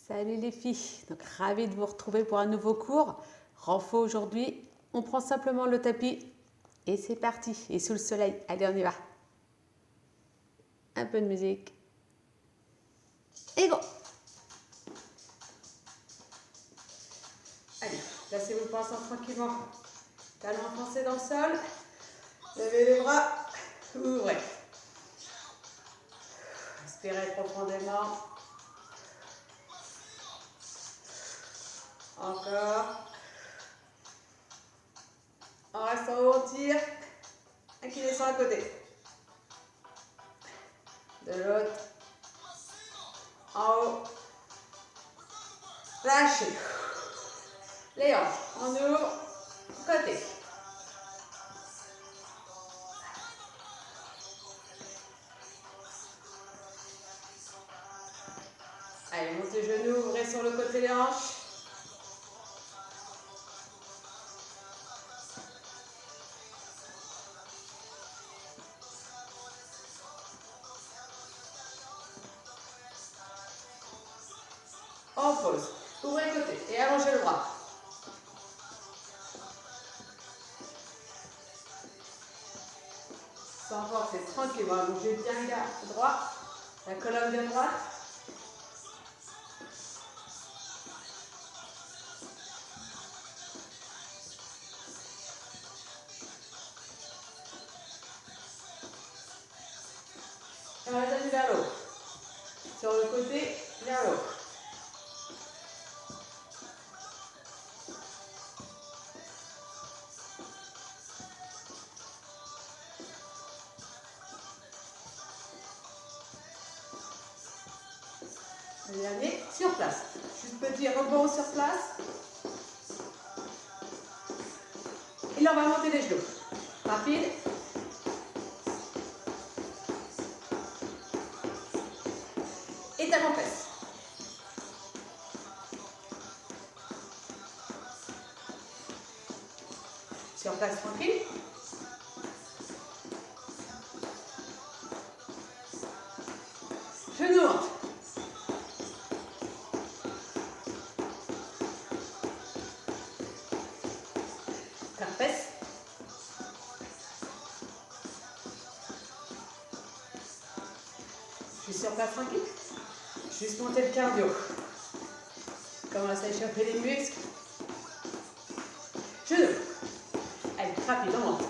Salut les filles, donc ravie de vous retrouver pour un nouveau cours. Renfo aujourd'hui, on prend simplement le tapis et c'est parti. Et sous le soleil, allez on y va. Un peu de musique. Et go. Allez, placez-vous pour l'instant tranquillement. Talons enfoncés dans le sol. Levez les bras, ouvrez. Inspirez profondément. Encore. En restant haut, on tire. Un qui descend à côté. De l'autre. En haut. Lâchez. Les hanches. On ouvre. Côté. Allez, montez les genoux, ouvrez sur le côté des hanches. En pause. Ouvrez le côté et allongez le bras. Sans force, c'est tranquille. Voilà, bougez bien le gars droit. La colonne bien droite. Et on va aller vers l'autre. Sur le côté, vers l'autre. Le dernier, sur place. Juste petit rebond sur place. Et là, on va monter les genoux. Rapide. Et talon fesse. Sur place, tranquille. Genoux hanches. Fesse. Je suis sur place tranquille. Juste monter le cardio. Commence à échauffer les muscles. Genoux. Allez, rapide, on monte.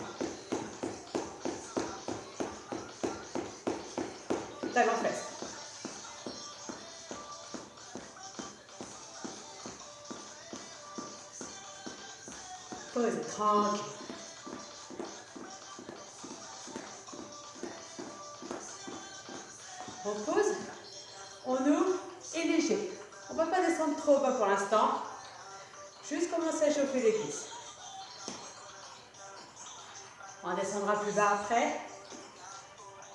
Talon fesse. Pause, tranquille. On pose, on ouvre et léger. On ne va pas descendre trop bas pour l'instant. Juste commencer à chauffer les cuisses. On descendra plus bas après,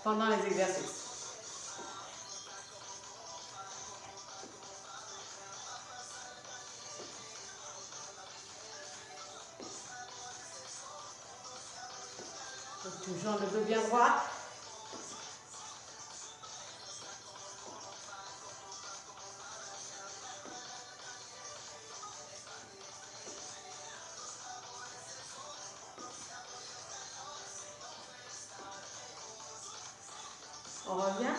pendant les exercices. Donc, toujours le dos bien droit. On revient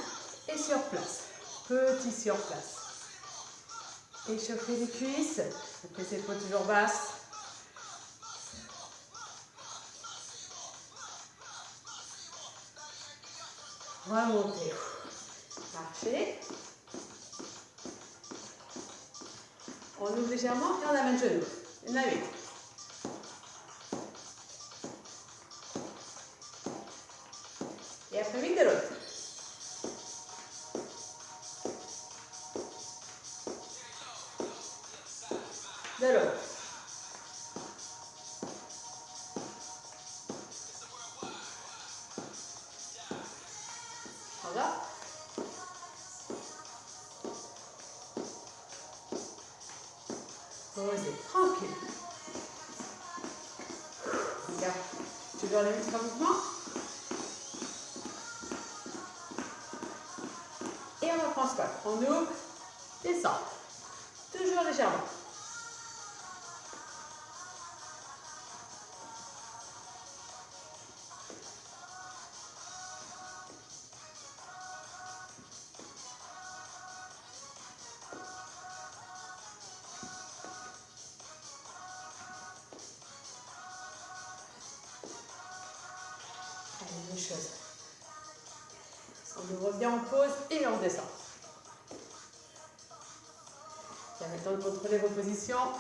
et sur place. Petit sur place. Échauffer les cuisses. Les épaules toujours basses. Remonter. Marcher. On ouvre légèrement et on amène le genou. Il y en a 8. Et après 8 de l'autre. De l'autre. Regarde. Posez, tranquille. Regarde. Tu veux les muscles en mouvement. Et on reprend squat. On ouvre, descend. Toujours légèrement. Allez, même chose. On ouvre bien en pause et on descend. Bien, maintenant de contrôler vos positions.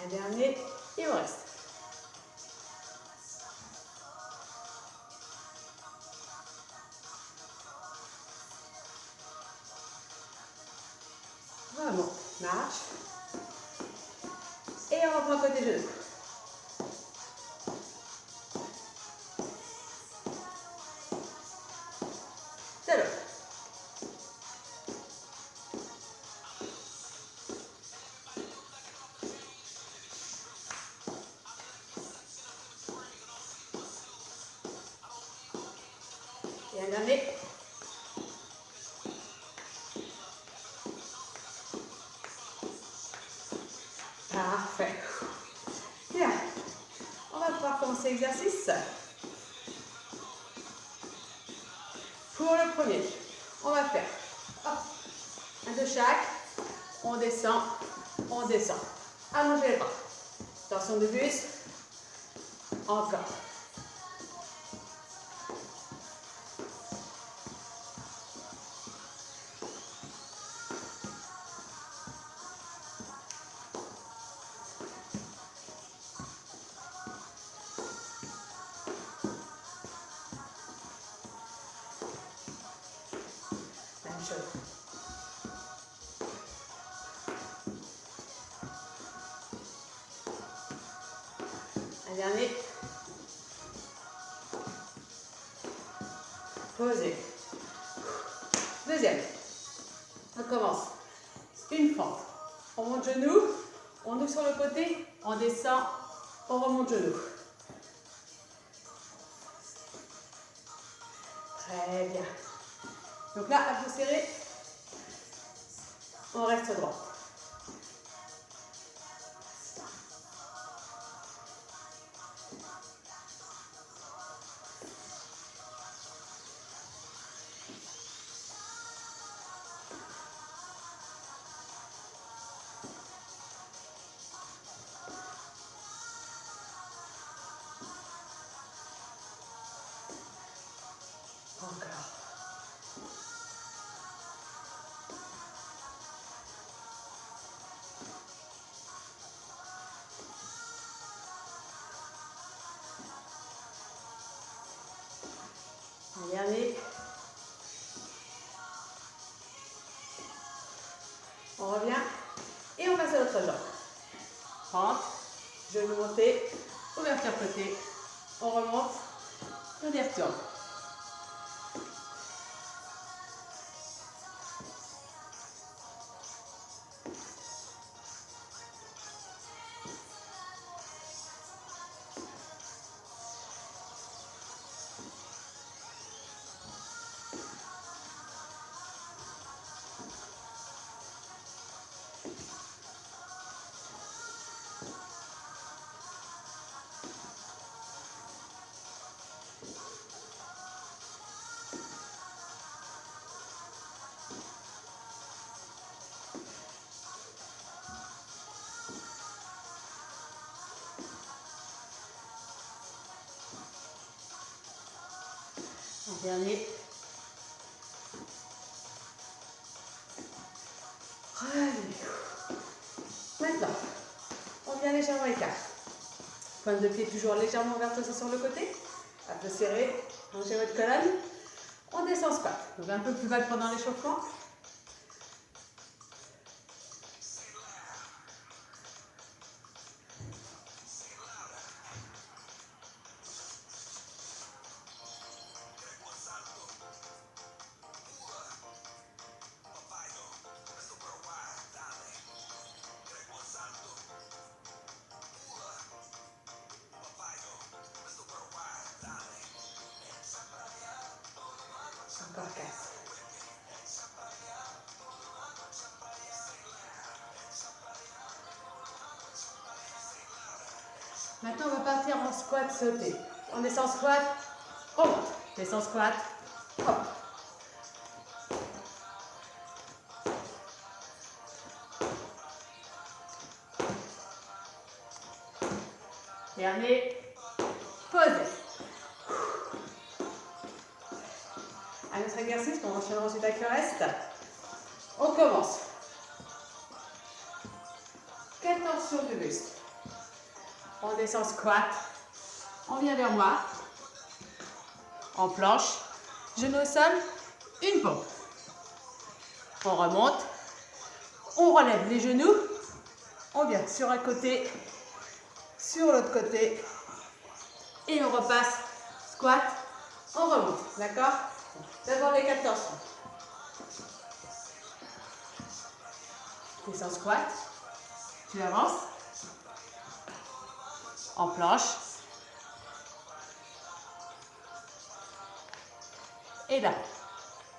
Un dernier et on reste. Vraiment, marche. Et on reprend côté genou. C'est l'autre. Et un dernier. Parfait. Bien. On va pouvoir commencer l'exercice. Pour le premier, on va faire un de chaque. On descend, on descend. Allongez les bras. Torsion de buste. Encore. Même chose. Un dernier. Posez. Deuxième. On commence. Une fente. On monte genou. On ouvre sur le côté. On descend. On remonte genou. Très bien. Donc là, à vous serrer, on reste droit. Encore. Un dernier. On revient et on passe à l'autre jambe. Rentre, genou monté, ouverture côté. On remonte, on y retourne. Un dernier. Allez. Maintenant, on vient légèrement écart. Pointe de pied toujours légèrement ouverte aussi sur le côté. Un peu serré. Rangez votre colonne. On descend squat. Donc un peu plus bas que pendant l'échauffement. Encore 4. Maintenant, on va partir en squat sauté. On descend squat, hop, descend squat, hop. Dernier, posez. Un autre exercice qu'on enchaînera ensuite avec le reste. On commence. 4 torsions de buste. On descend squat. On vient vers moi. En planche. Genou au sol. Une pompe. On remonte. On relève les genoux. On vient sur un côté. Sur l'autre côté. Et on repasse. Squat. On remonte. D'accord? D'abord les 4 torsions. Descends squat. Tu avances. En planche. Et là,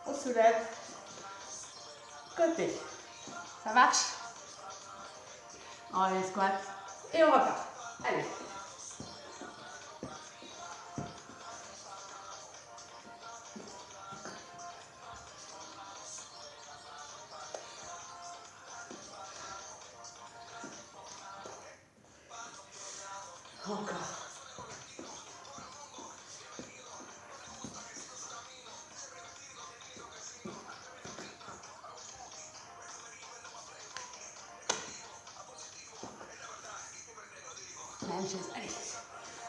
on soulève. Côté. Ça marche? On relève squat. Et on repart. Allez. Encore. Même chose. Allez.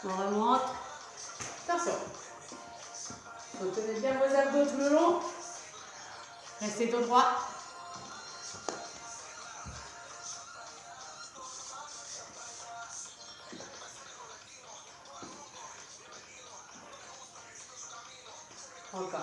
On remonte. Attention. Vous tenez bien vos abdos tout le long. Restez dos droit. Encore.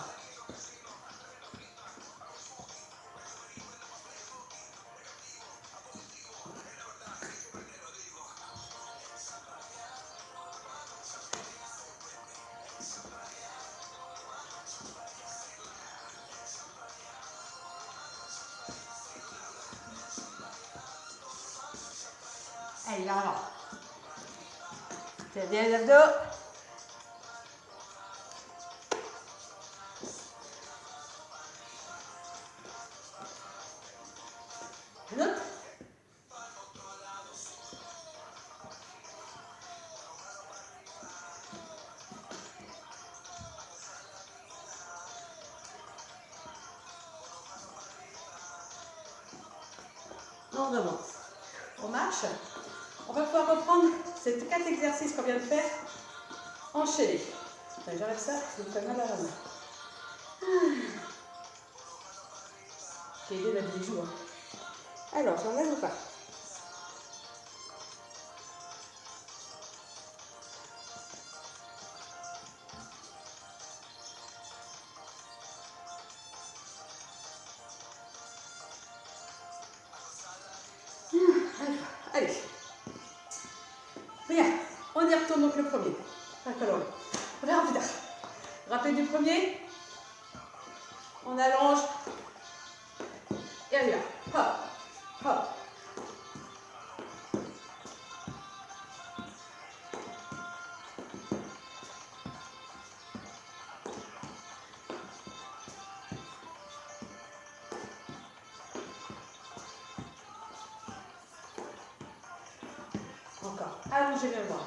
Allez, vers l'avant. Tiens bien les abdos. Un autre. On remonte. On marche. On va pouvoir reprendre ces 4 exercices qu'on vient de faire. Enchaîner. J'arrête ça, ça me fait mal à la main. J'ai aidé la bijou. Alors, j'enlève ou pas? Allez. Bien. On y retourne donc le premier. On verra plus tard. Rappel du premier. On allonge. Et on y va. Hop. Hop. Encore. Allongez le bras.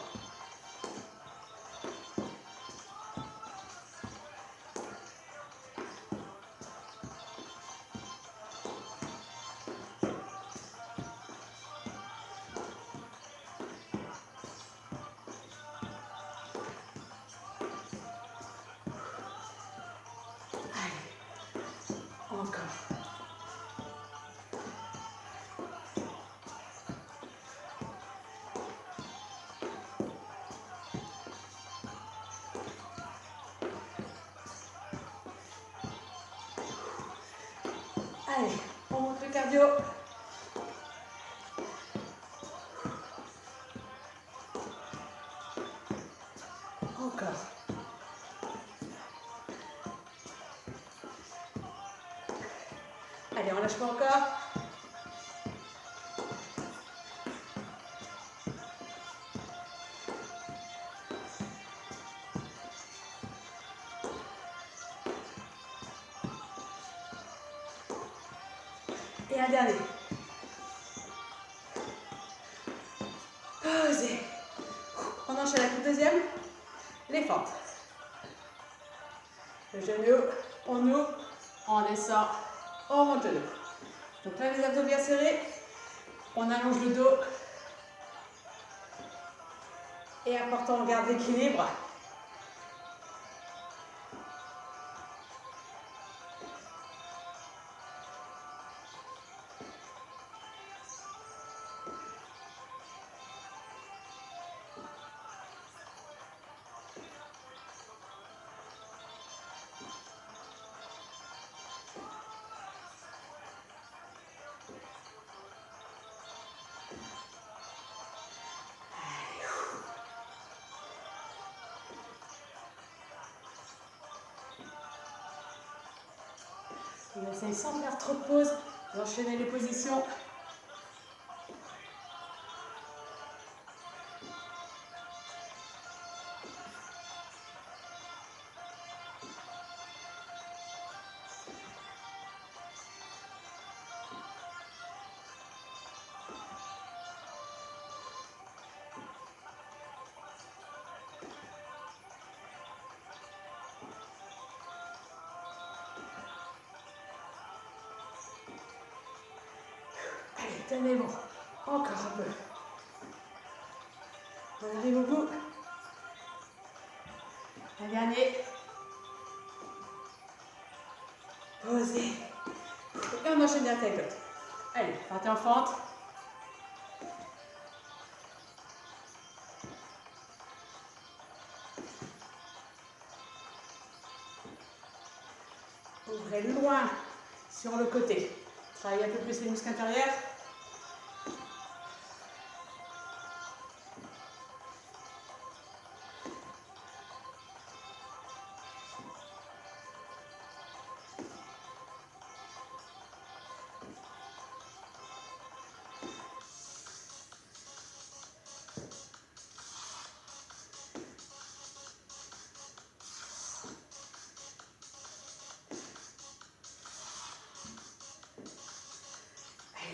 Encore. Allez, on monte le cardio. Encore. Allez, on lâche pas encore. Et un dernier. Posez. On enchaîne avec le deuxième. Les fentes. Le genou, on ouvre, on descend, on monte le dos. Donc là, les abdos bien serrés. On allonge le dos. Et important, on garde l'équilibre. On essaye sans faire trop de pause d'enchaîner les positions. Allez, tenez bon. Encore un peu. On arrive au bout. Un dernier. Posez. Et on enchaîne direct avec l'autre. Allez, partez en fente. Ouvrez loin sur le côté. Travaillez un peu plus les muscles intérieurs.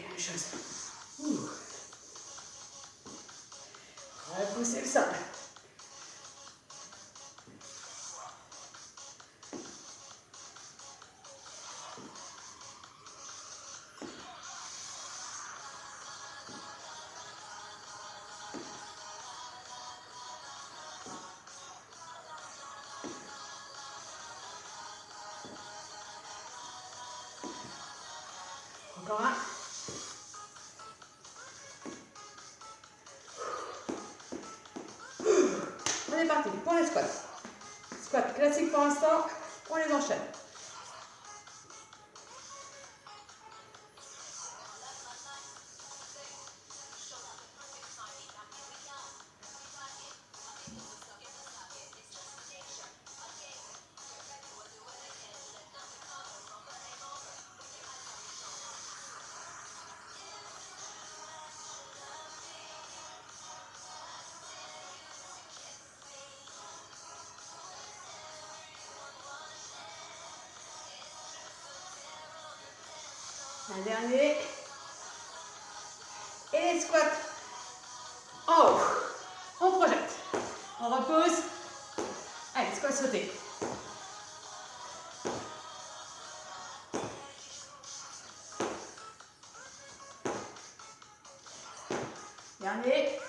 Même chose. On va pousser le sol. Encore un. On est parti pour les squats. Squat classique pour l'instant, on les enchaîne. Un dernier. Et les squats en haut. On projette. On repose. Allez, squat sauté. Dernier.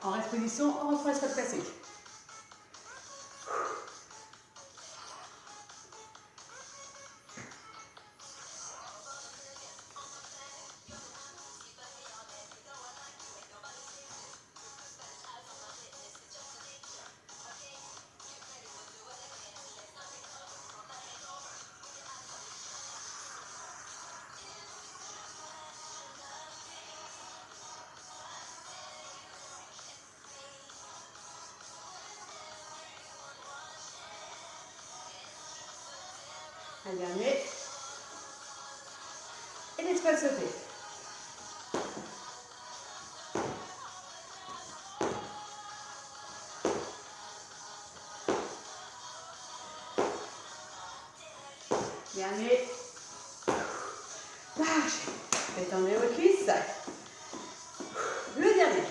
On reste position, on reprend le squat classique. Un dernier. Petite squat sautée. Dernier. Lâchez. Étendez vos cuisses. Le dernier.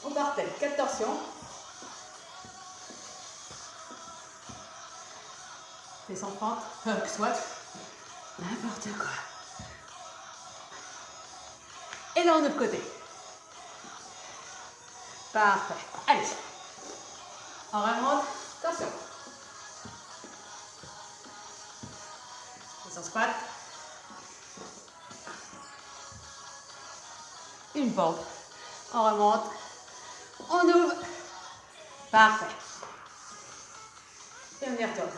On partait. 4 torsions. Descends pente. Squat. N'importe quoi. Et là, on autre côté. Parfait. Allez. On remonte. Attention. Descends squat. Une pente. On remonte. On ouvre. Parfait. Et on y retourne.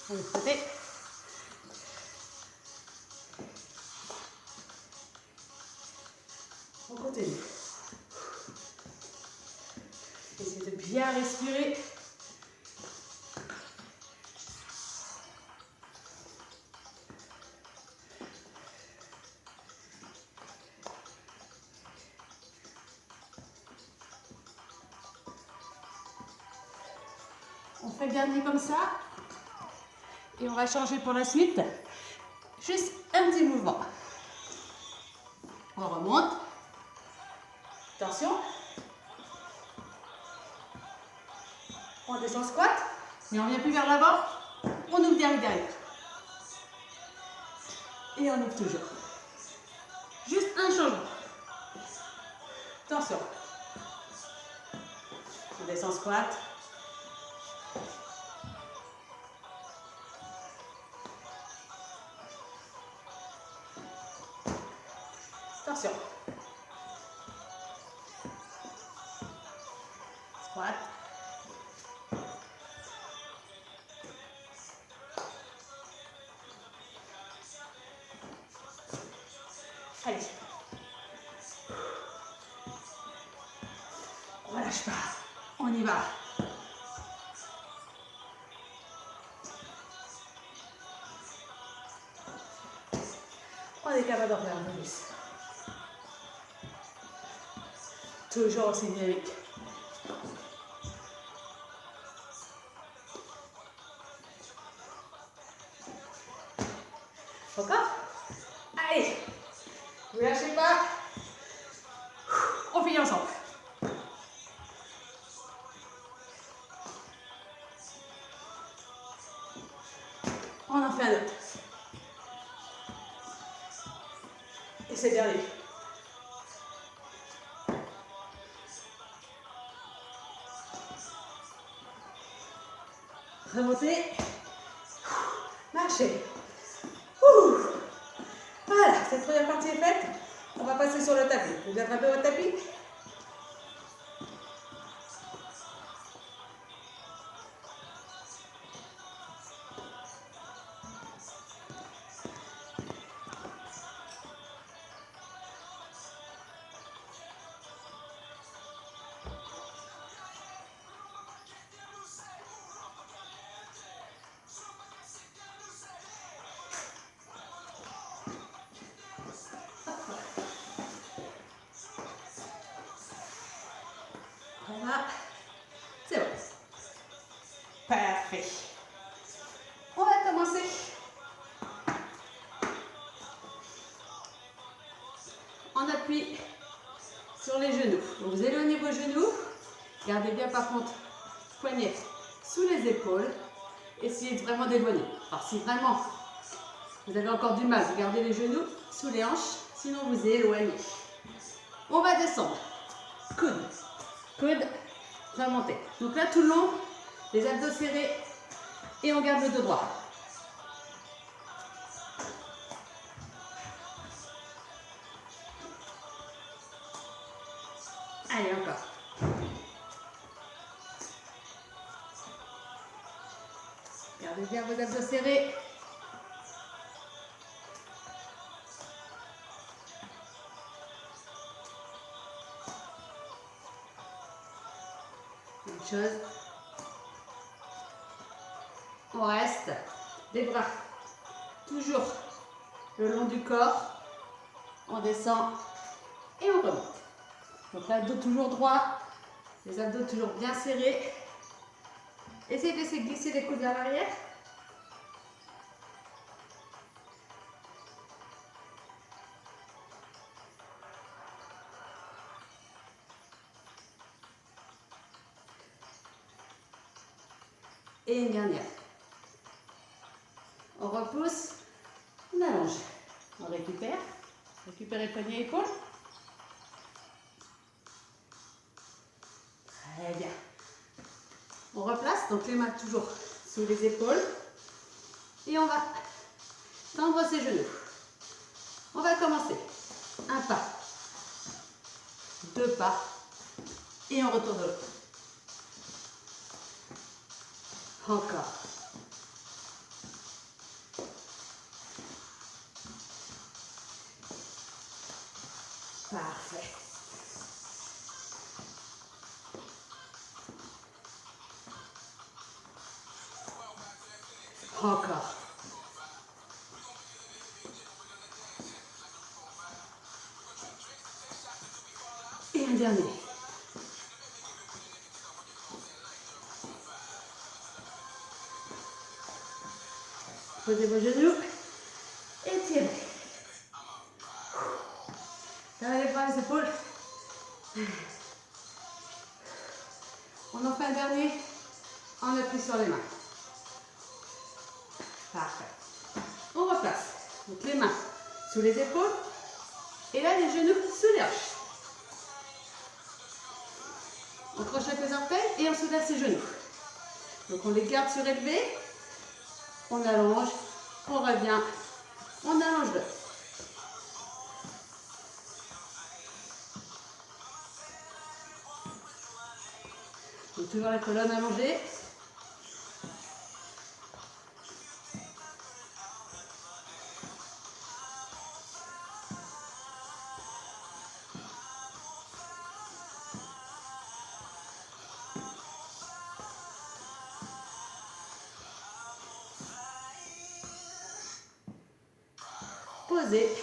De l'autre côté. On continue. Essayez de bien respirer. On fait le dernier comme ça. Et on va changer pour la suite. Juste un petit mouvement. On remonte. Attention. On descend squat. Mais on ne vient plus vers l'avant. On ouvre derrière. Et on ouvre toujours. Juste un changement. Attention. On descend squat. Attention. Squat. Allez. On ne lâche pas. On y va. On est capable d'en faire un peu plus. Toujours aussi dynamique. Encore? Allez! Vous lâchez pas. On finit ensemble. On en fait un autre. Et c'est le dernier. Remontez. Marchez. Voilà, cette première partie est faite. On va passer sur le tapis. Vous attrapez votre tapis. Voilà. C'est bon. Parfait. On va commencer. On appuie sur les genoux. Donc vous éloignez vos genoux. Gardez bien par contre poignets sous les épaules. Essayez vraiment d'éloigner. Alors si vraiment vous avez encore du mal, vous gardez les genoux sous les hanches. Sinon vous éloignez. On va descendre. Coude. Coude. Remonter. Donc là tout le long, les abdos serrés et on garde le dos droit. Gardez bien vos abdos serrés. Même chose. On reste. Les bras toujours le long du corps. On descend et on remonte. Donc l'abdos toujours droit. Les abdos toujours bien serrés. Essayez de laisser glisser les coudes vers l'arrière. Et une dernière. On repousse, on allonge. On récupère. Récupérez poignet et épaules. Très bien. On replace, donc les mains toujours sous les épaules. Et on va tendre ses genoux. On va commencer. Un pas, deux pas, et on retourne de l'autre. Encore. Parfait. Encore. Et un dernier. Posez vos genoux. Étirez. Fermez les bras, les épaules. On en fait un dernier. On appuie sur les mains. Parfait. On replace. Donc les mains sous les épaules. Et là, les genoux sous les hanches. On crochette les orteils et on soulève ses genoux. Donc on les garde surélevés. On allonge. On revient. On allonge l'autre. Donc toujours la colonne allongée. Posez,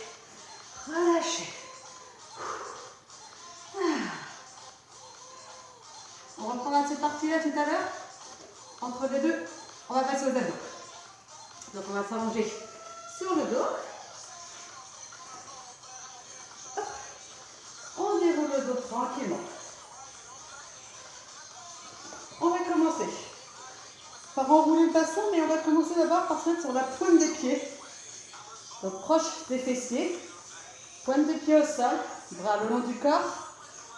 relâchez. On reprendra cette partie-là tout à l'heure. Entre les deux, on va passer aux abdos. Donc on va s'allonger sur le dos. Hop. On déroule le dos tranquillement. On va commencer par enrouler le bassin, mais on va commencer d'abord par se mettre sur la pointe des pieds. Donc proche des fessiers. Pointe des pieds au sol, bras le long du corps.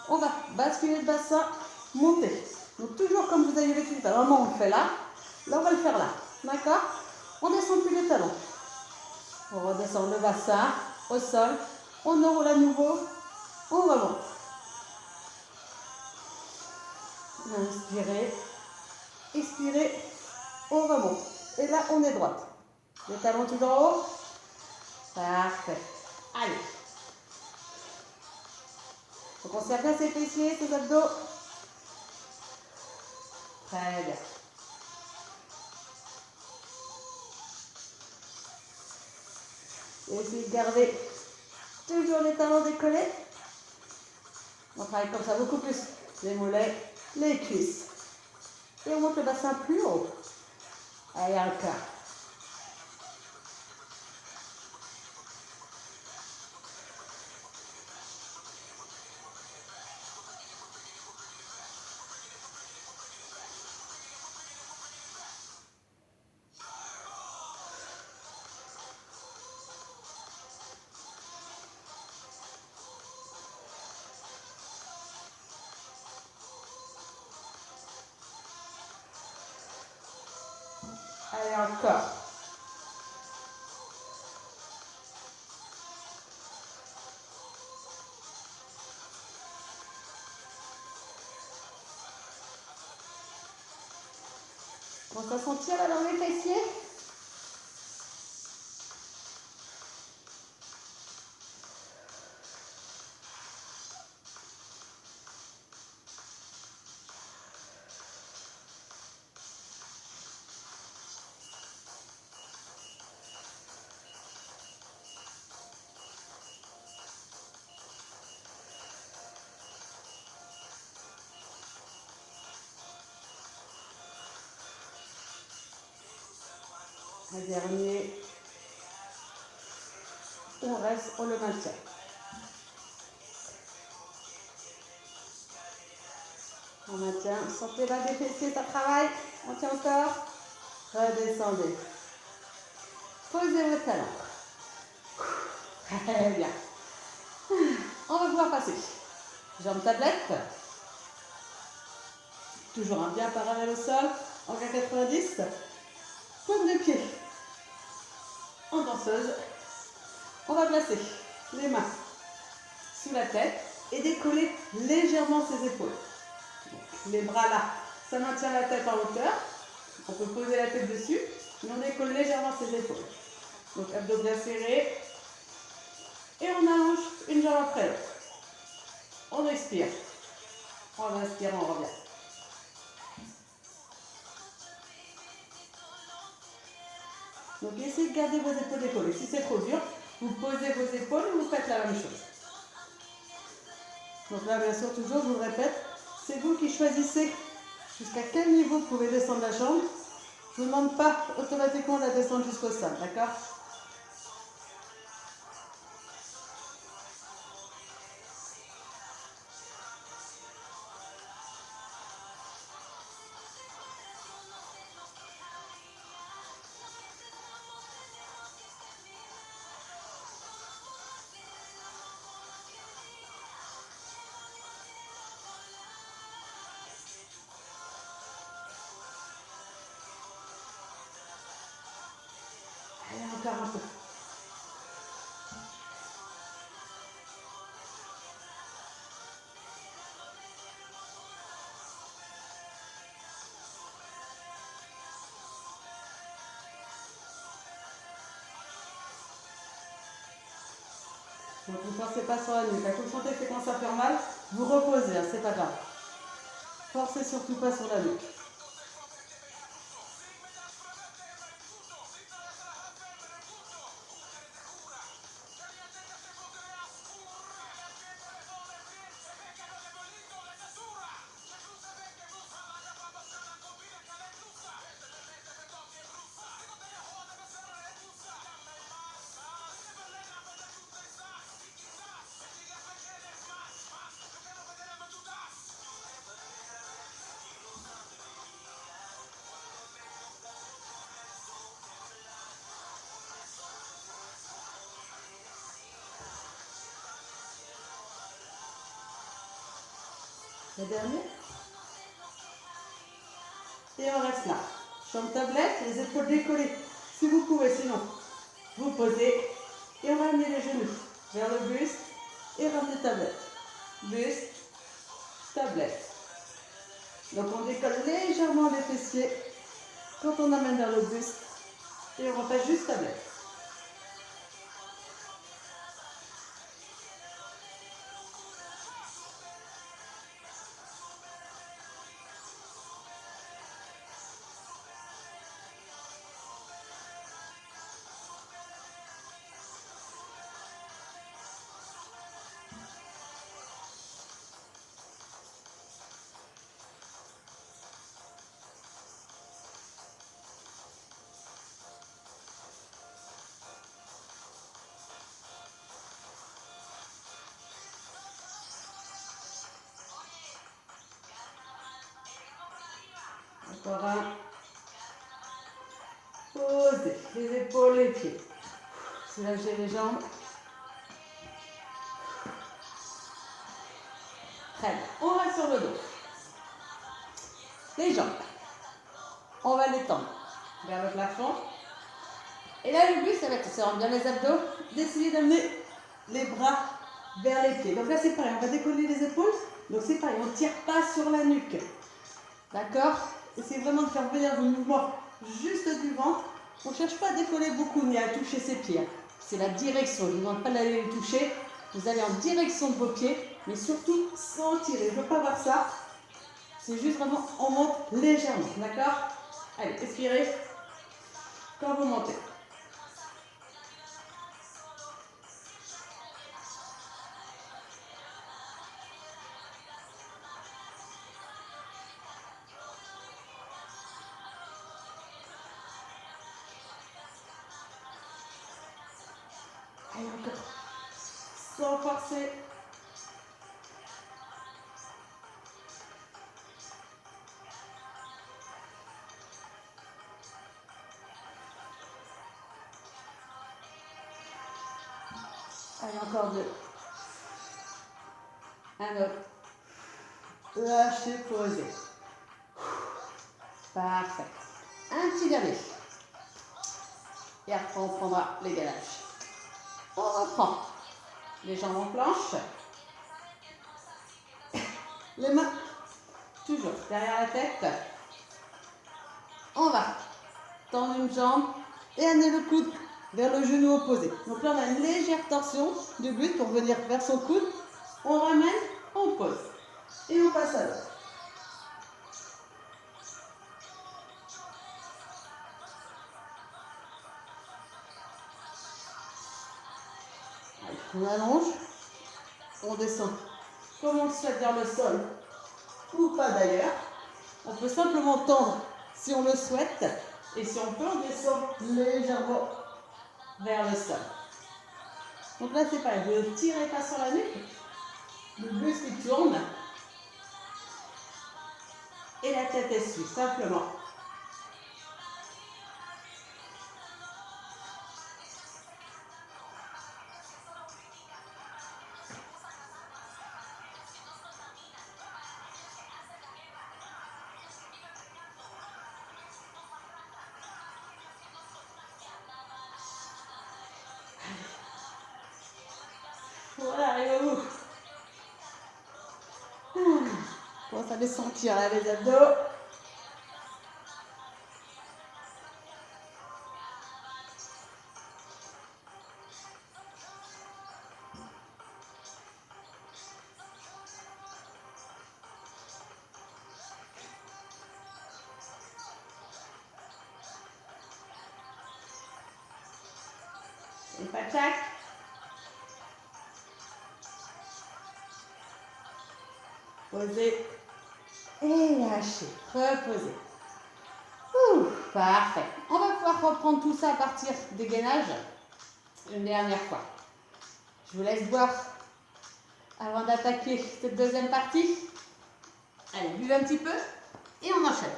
On va basculer le bassin, monter. Donc toujours comme vous avez vécu, vraiment on le fait là. Là on va le faire là. D'accord? On descend plus les talons. On redescend le bassin au sol. On enroule à nouveau. On remonte. Inspirez. Expirez. On remonte. Et là on est droite. Les talons toujours en haut. Parfait. Allez. Donc on serre bien ses fessiers, ses abdos. Très bien. Et essayez de garder toujours les talons décollés. On travaille comme ça beaucoup plus. Les mollets, les cuisses. Et on monte le bassin plus haut. Allez, encore. Allez, encore. On va sentir là dans les fessiers. Un dernier. On reste, on le maintient. On maintient. Sentez là des fessiers, ça travaille. On tient encore. Redescendez. Posez vos talons. Très bien. On va pouvoir passer. Jambes tablette. Toujours un bien parallèle au sol. En 90. Pointe de pied. En danseuse. On va placer les mains sous la tête et décoller légèrement ses épaules. Donc, les bras là, ça maintient la tête en hauteur. On peut poser la tête dessus, mais on décolle légèrement ses épaules. Donc abdos bien serrés. Et on allonge une jambe après l'autre. On expire. On inspire, on revient. Donc essayez de garder vos épaules décollées. Si c'est trop dur, vous posez vos épaules et vous faites la même chose. Donc là, bien sûr, toujours, je vous le répète, c'est vous qui choisissez jusqu'à quel niveau vous pouvez descendre la jambe. Je ne vous demande pas automatiquement de la descendre jusqu'au sol, d'accord ? Allez, encore un peu. Donc vous ne forcez pas sur la nuque. Quand vous sentez que quand ça fait mal, vous reposez, hein, c'est pas grave. Forcez surtout pas sur la nuque. Le dernier. Et on reste là. Jambe tablette, les épaules décollées. Si vous pouvez, sinon, vous posez. Et on va amener les genoux vers le buste et ramener tablette. Buste, tablette. Donc on décolle légèrement les fessiers quand on amène vers le buste. Et on refait juste tablette. Encore un. Posez les épaules, les pieds. Soulagez les jambes. Très bien. On reste sur le dos. Les jambes. On va les tendre vers le plafond. Et là, le but, ça va être, ça rend bien les abdos, d'essayer d'amener les bras vers les pieds. Donc là, c'est pareil. On va décoller les épaules. Donc c'est pareil. On ne tire pas sur la nuque. D'accord? essayez vraiment de faire venir le mouvement juste du ventre. On ne cherche pas à décoller beaucoup ni à toucher ses pieds. C'est la direction. Je ne vous demande pas d'aller les toucher. Vous allez en direction de vos pieds, mais surtout sans tirer. Je ne veux pas voir ça. C'est juste vraiment, on monte légèrement. D'accord? Allez, expirez quand vous montez. Allez, encore. Sans forcer. Allez, encore deux. Un autre. Lâchez, posez. Parfait. Un petit dernier. Et après, on prendra les gainages. On reprend. Les jambes en planche. Les mains, toujours derrière la tête. On va tendre une jambe et amener le coude vers le genou opposé. Donc là, on a une légère torsion du buste pour venir vers son coude. On ramène, on pose. Et on passe à l'autre. On allonge, on descend comme on le souhaite vers le sol ou pas d'ailleurs. On peut simplement tendre si on le souhaite et si on peut, on descend légèrement vers le sol. Donc là, c'est pareil, vous ne tirez pas sur la nuque, le buste il tourne et la tête est suivie, simplement. Voilà, arrive au bout. Commence à les sentir là, les abdos. Et pas tac. Posez et lâchez. Reposez. Parfait. On va pouvoir reprendre tout ça à partir des gainages une dernière fois. Je vous laisse boire avant d'attaquer cette deuxième partie. Allez, buvez un petit peu et on enchaîne.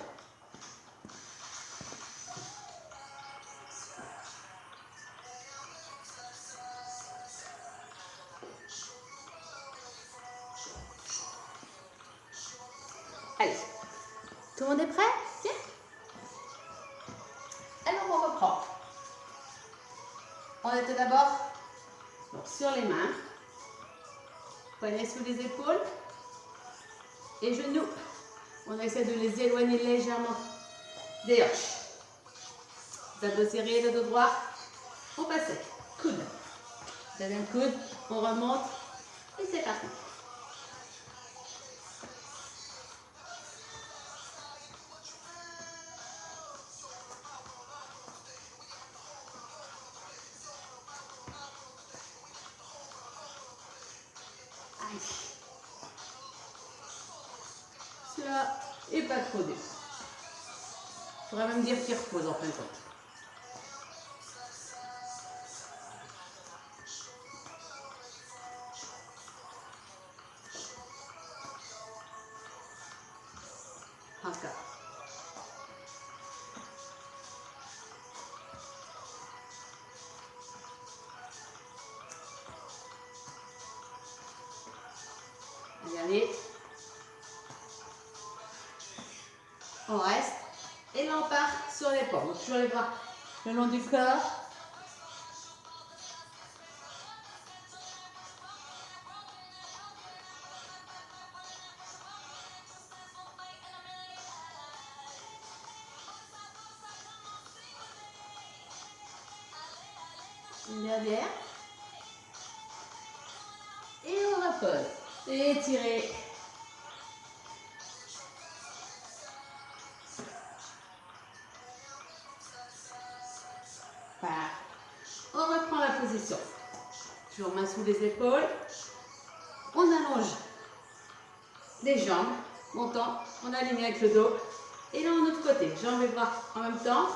Allez, tout le monde est prêt? Tiens. Alors on reprend. On était d'abord sur les mains, poignets sous les épaules et genoux. On essaie de les éloigner légèrement des hanches. Les abdos serrés, le dos droit. On passe. Coude. Deuxième coude, on remonte et c'est parti. Celui-là est pas trop dur. Je pourrais même dire qu'il repose en fin de compte. Encore. Allez. On reste. Et là, on part sur les paumes. Donc, toujours les bras le long du corps. Une dernière. Et on repose. Étirez. Voilà. On reprend la position. Toujours main sous les épaules. On allonge les jambes. Montant. On aligne avec le dos. Et là, en autre côté. Jambes et bras en même temps.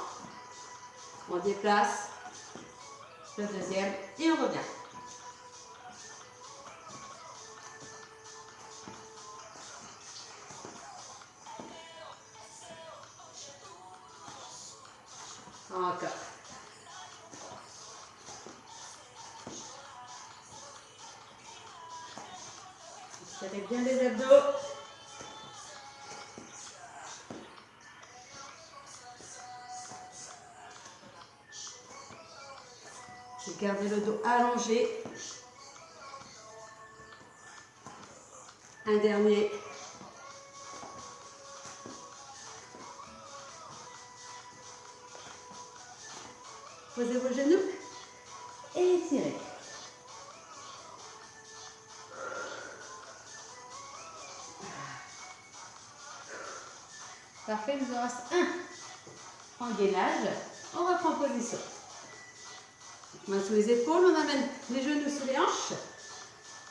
On déplace. Le deuxième. Et on revient. Encore. Serrez bien les abdos. Et gardez le dos allongé. Un dernier. Posez vos genoux et étirez. Parfait, il nous en reste un en gainage. On reprend position. Main sous les épaules, on amène les genoux sous les hanches.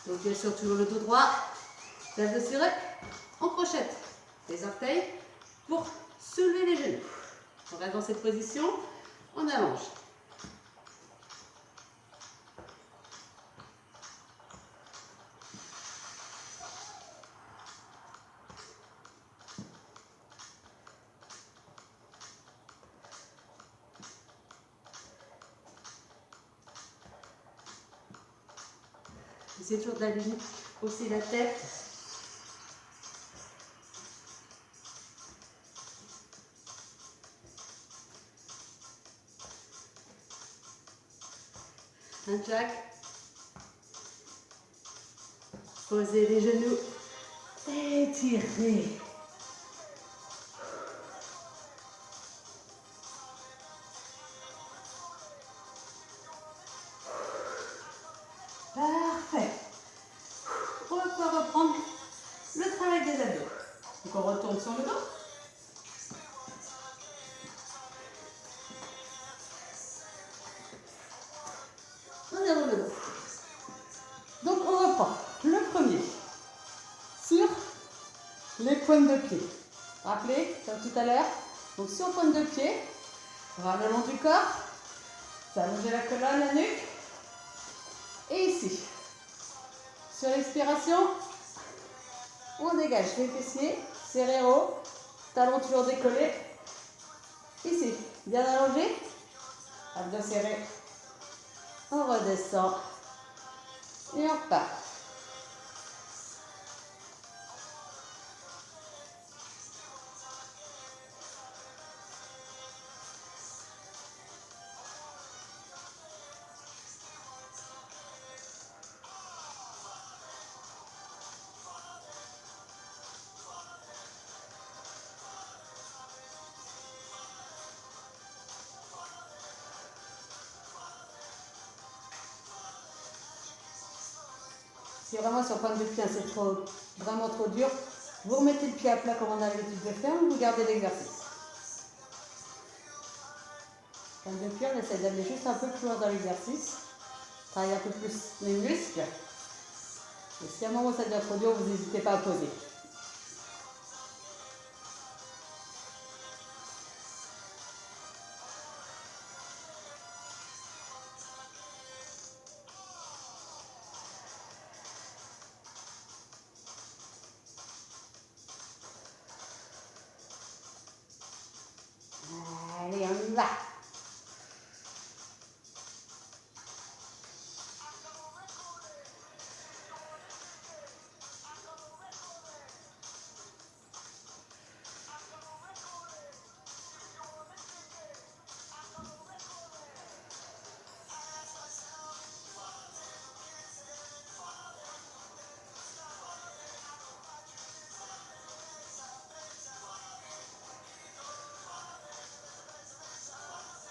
Donc bien sûr toujours le dos droit. Table de ciré. On crochette les orteils pour soulever les genoux. On reste dans cette position. On allonge. Essayez toujours d'aligner aussi la tête. Un jack. Posez les genoux. Étirez. Parfait. On va pouvoir reprendre le travail des abdos. Donc on retourne sur le dos. On est le dos. Donc on reprend le premier sur les pointes de pied. Rappelez, comme tout à l'heure, donc sur pointe de pied, bras le long du corps, allongez la colonne, la nuque. Et ici, sur l'expiration, on dégage les fessiers, serrez haut, talons toujours décollés. Ici, bien allongé, abdos serrés. On redescend et on repart. Si vraiment sur pointe de pied, c'est vraiment trop dur, vous remettez le pied à plat comme on a l'habitude de faire, vous gardez l'exercice. Pointe de pied, on essaie d'aller juste un peu plus loin dans l'exercice, travailler un peu plus les muscles. Et si à un moment ça devient trop dur, vous n'hésitez pas à poser. Allez, on y va.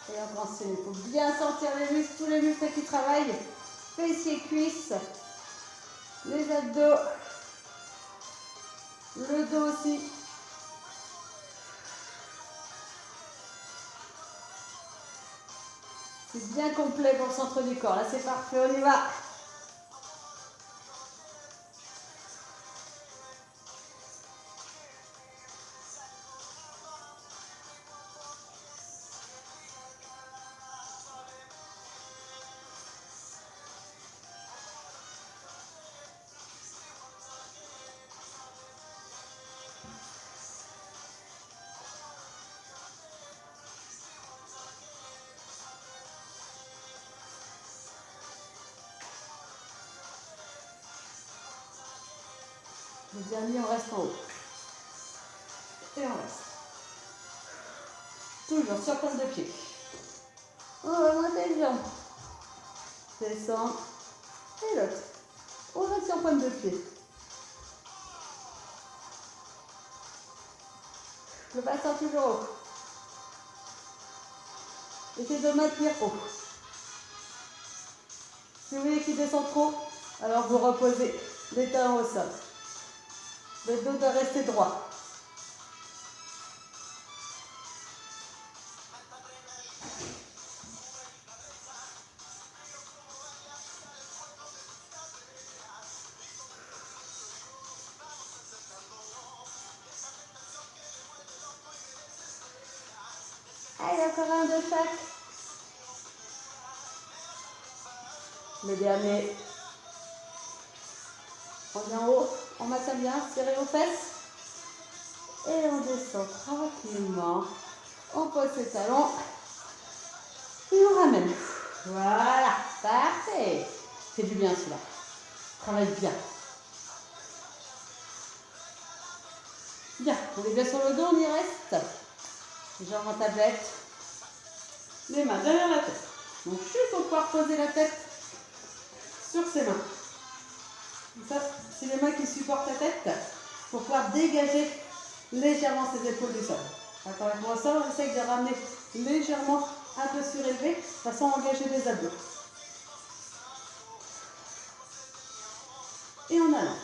Et on continue. Il faut bien sentir les muscles, tous les muscles qui travaillent. Fessiers, cuisses, les abdos, le dos aussi. C'est bien complet pour le centre du corps. Là, c'est parfait, on y va. Le dernier, on reste en haut. Et on reste. Toujours sur pointe de pied. On va monter les jambes. Descend. Et l'autre. On reste sur pointe de pied. Le bassin toujours haut. Essayez de maintenir haut. Si vous voyez qu'il descend trop, alors vous reposez les talons au sol. Le dos doit rester droit. Allez, encore un de chaque. Le dernier. On vient en haut, on maintient bien, serré aux fesses. Et on descend tranquillement. On pose ses talons. Et on ramène. Voilà, parfait. C'est du bien celui-là. Travaille bien. Bien, on est bien sur le dos, on y reste. Les jambes en tablette. Les mains derrière la tête. Donc juste pour pouvoir poser la tête sur ses mains. Ça, c'est les mains qui supportent la tête pour pouvoir dégager légèrement ses épaules du sol. D'accord, et pour ça, on essaye de ramener légèrement un peu surélevé, de façon à engager les abdos. Et en allant.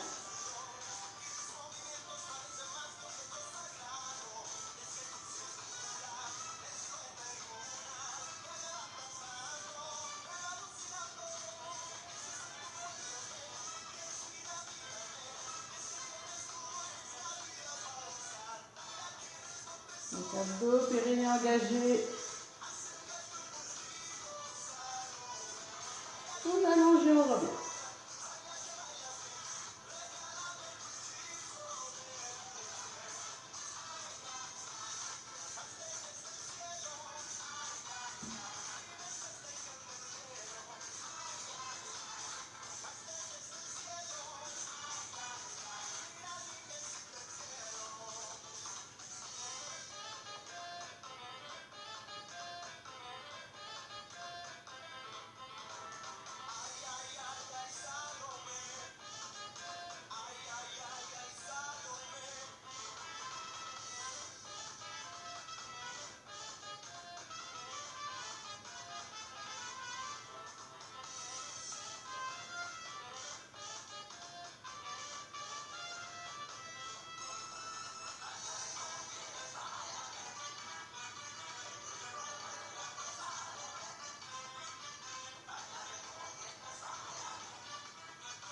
Donc abdos, périnée engagé. On allonge et on revient.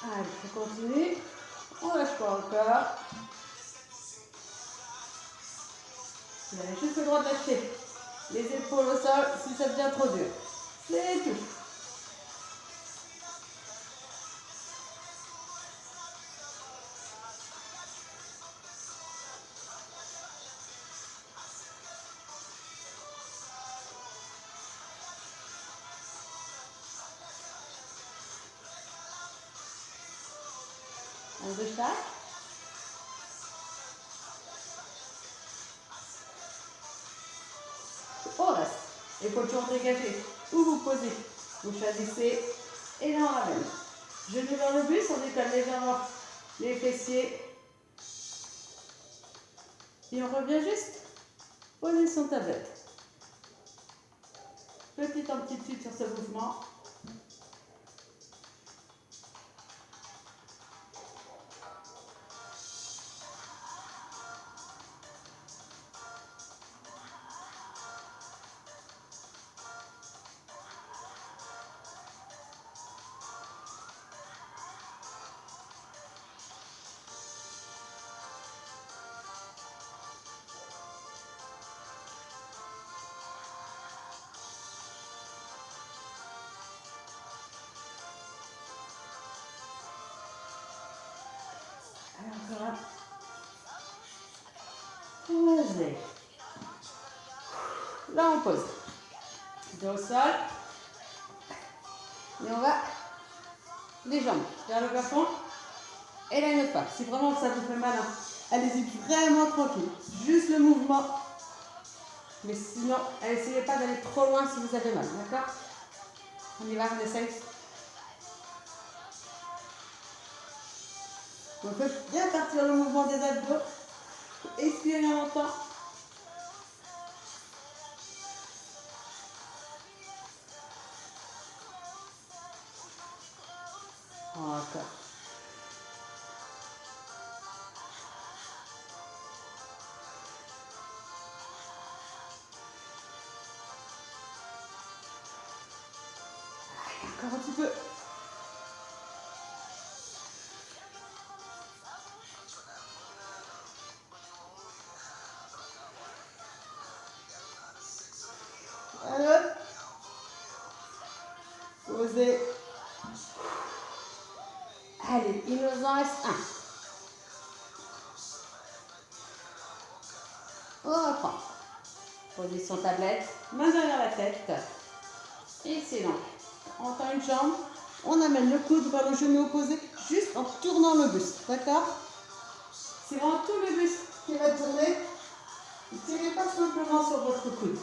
Allez, on continue. On lâche pas encore. Vous avez juste le droit de lâcher les épaules au sol si ça devient trop dur. C'est tout. Un de chaque. On reste. Épaules toujours dégagées. Où vous posez. Vous choisissez. Et là on ramène. Genoux vers le bus, on décolle légèrement les fessiers. Et on revient juste poser son tablette. Petite amplitude sur ce mouvement. Encore un. Posez. Là, on pose. Dos au sol. Et on va les jambes vers le plafond. Et là, une autre fois. Si vraiment ça vous fait mal, hein, allez-y vraiment tranquille. Juste le mouvement. Mais sinon, essayez pas d'aller trop loin si vous avez mal. D'accord? On y va, on essaye. On peut bien partir le mouvement des abdos. Expirez en longtemps. Encore. Encore un petit peu. Alors, posez. Allez, il nous en reste un. On reprend. Position tablette, main derrière la tête. Excellent. On tend une jambe. On amène le coude vers le genou opposé, juste en tournant le buste. D'accord? C'est vraiment tout le buste qui va tourner. Ne tirez pas simplement sur votre coude.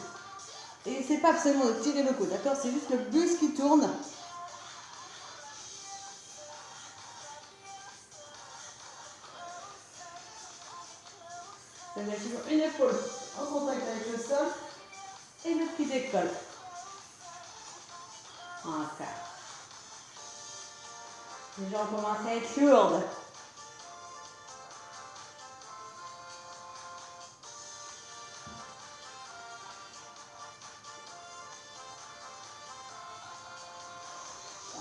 Et c'est pas absolument de tirer le coude, d'accord? C'est juste le buste qui tourne. Vous avez toujours une épaule en contact avec le sol et le pied décolle. Encore. Les jambes commencent à être lourdes.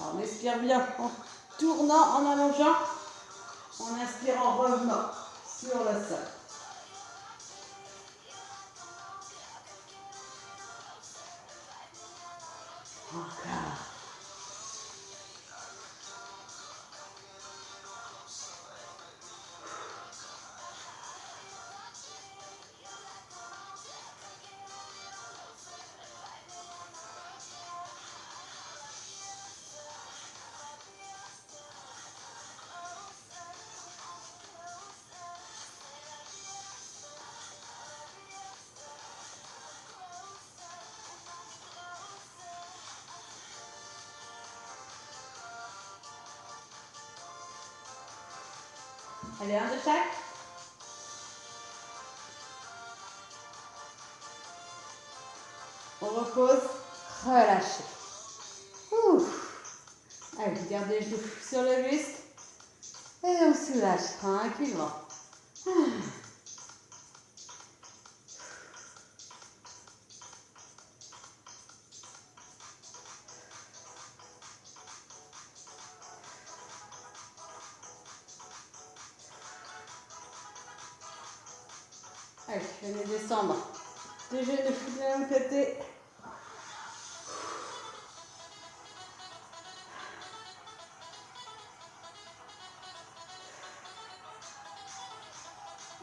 Alors, on expire bien en tournant, en allongeant. On inspire en revenant sur le sol. Encore. Allez, un de chaque. On repose, relâchez. Ouf. Allez, gardez les genoux sur le buste. Et on soulage tranquillement. Allez, venez descendre. Deux genoux de l'un côté.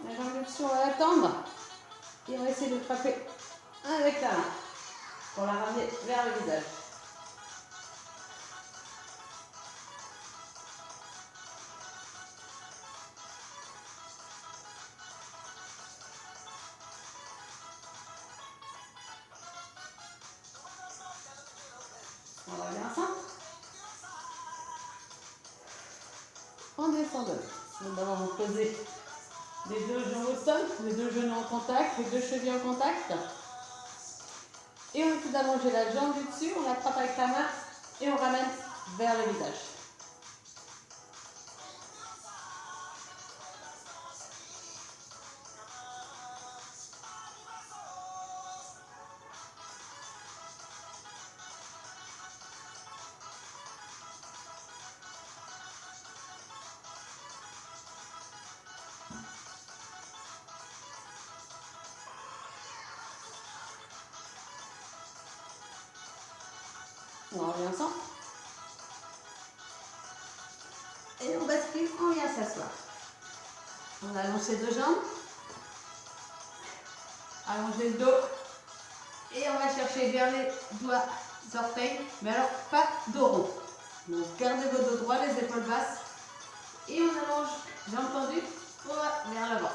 La jambe dessus, on va la tendre. Et on va essayer de frapper avec la main pour la ramener vers le visage. On va bien ensemble. On descend de là. D'abord, vous posez les deux genoux au sol, les deux genoux en contact, les deux chevilles en contact. Et on essaie d'allonger la jambe du dessus, on l'attrape avec la main et on ramène vers le visage. On revient ensemble. Et on bascule, on vient s'asseoir. On allonge ses deux jambes. Allonger le dos. Et on va chercher vers les doigts, les orteils. Mais alors, pas dos rond. Donc, gardez votre dos droit, les épaules basses. Et on allonge, jambes tendues, vers l'avant.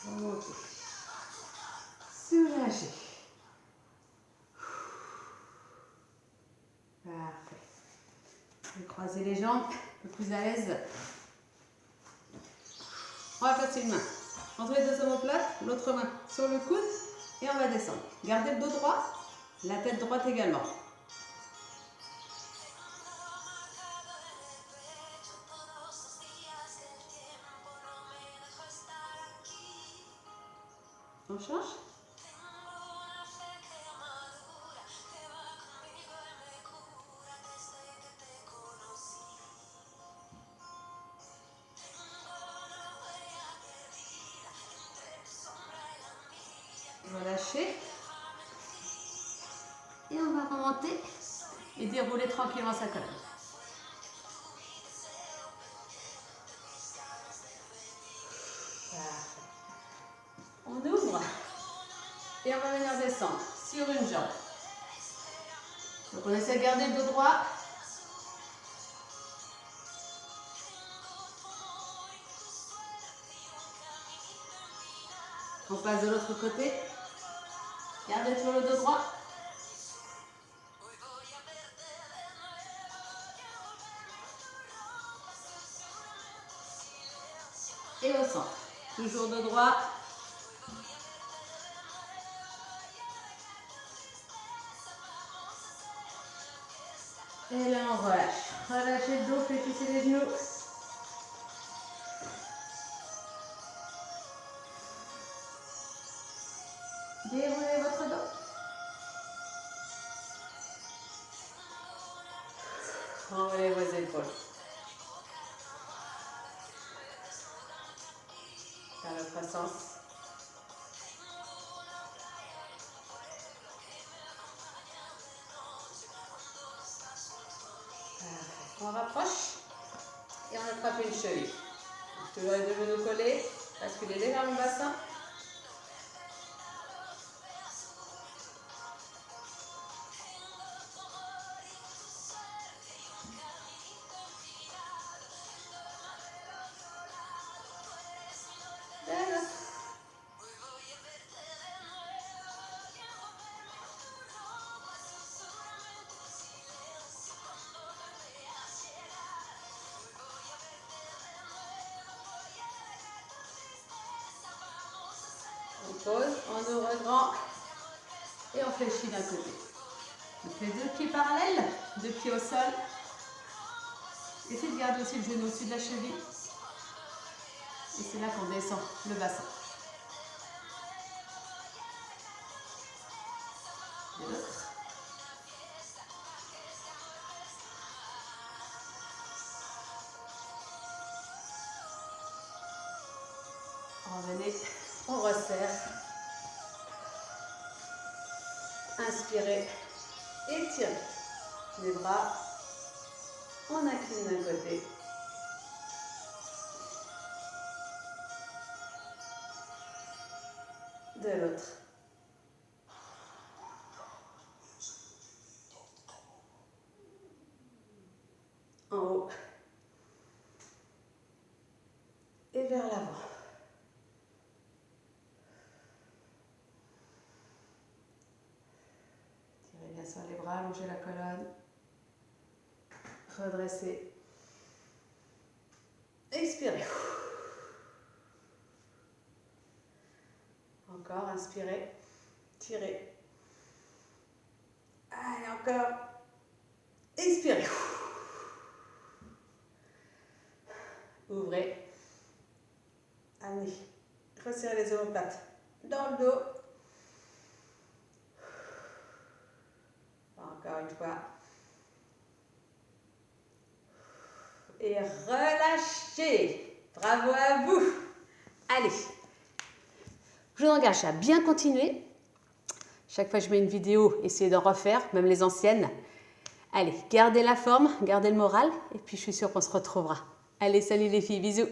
Remontez. Soulagez. Parfait. Vous croisez les jambes, un peu plus à l'aise. On va passer une main entre les deux omoplates, l'autre main sur le coude et on va descendre. Gardez le dos droit, la tête droite également. On change. Relâchez. Et on va remonter et dérouler tranquillement sa colonne. Parfait. On ouvre et on va venir descendre sur une jambe. Donc on essaie de garder le dos droit. On passe de l'autre côté. Gardez toujours le dos droit. Et au centre. Toujours dos droit. Et là on relâche. Relâchez le dos, fléchissez les genoux. Déroulez votre dos. Enlevez vos épaules. Dans l'autre sens. On rapproche et on attrape une cheville. Toujours les deux genoux collés. Basculez légèrement le bassin. On pose, on ouvre grand et on fléchit d'un côté. Donc les deux pieds parallèles, deux pieds au sol. Essayez de garder aussi le genou au-dessus de la cheville. Et c'est là qu'on descend le bassin. Et l'autre. Revenez, on resserre. Inspirez, étirez les bras. On incline d'un côté. De l'autre. vers l'avant. Tirez bien sur les bras, allongez la colonne. Redressez. Expirez. Encore, inspirez. Tirez. Allez, encore. Expirez. Ouvrez. Allez. Resserrez les omoplates dans le dos. Encore une fois. Et relâchez. Bravo à vous. Allez. Je vous engage à bien continuer. Chaque fois que je mets une vidéo, essayez d'en refaire, même les anciennes. Allez, gardez la forme, gardez le moral, et puis je suis sûre qu'on se retrouvera. Allez, salut les filles, bisous.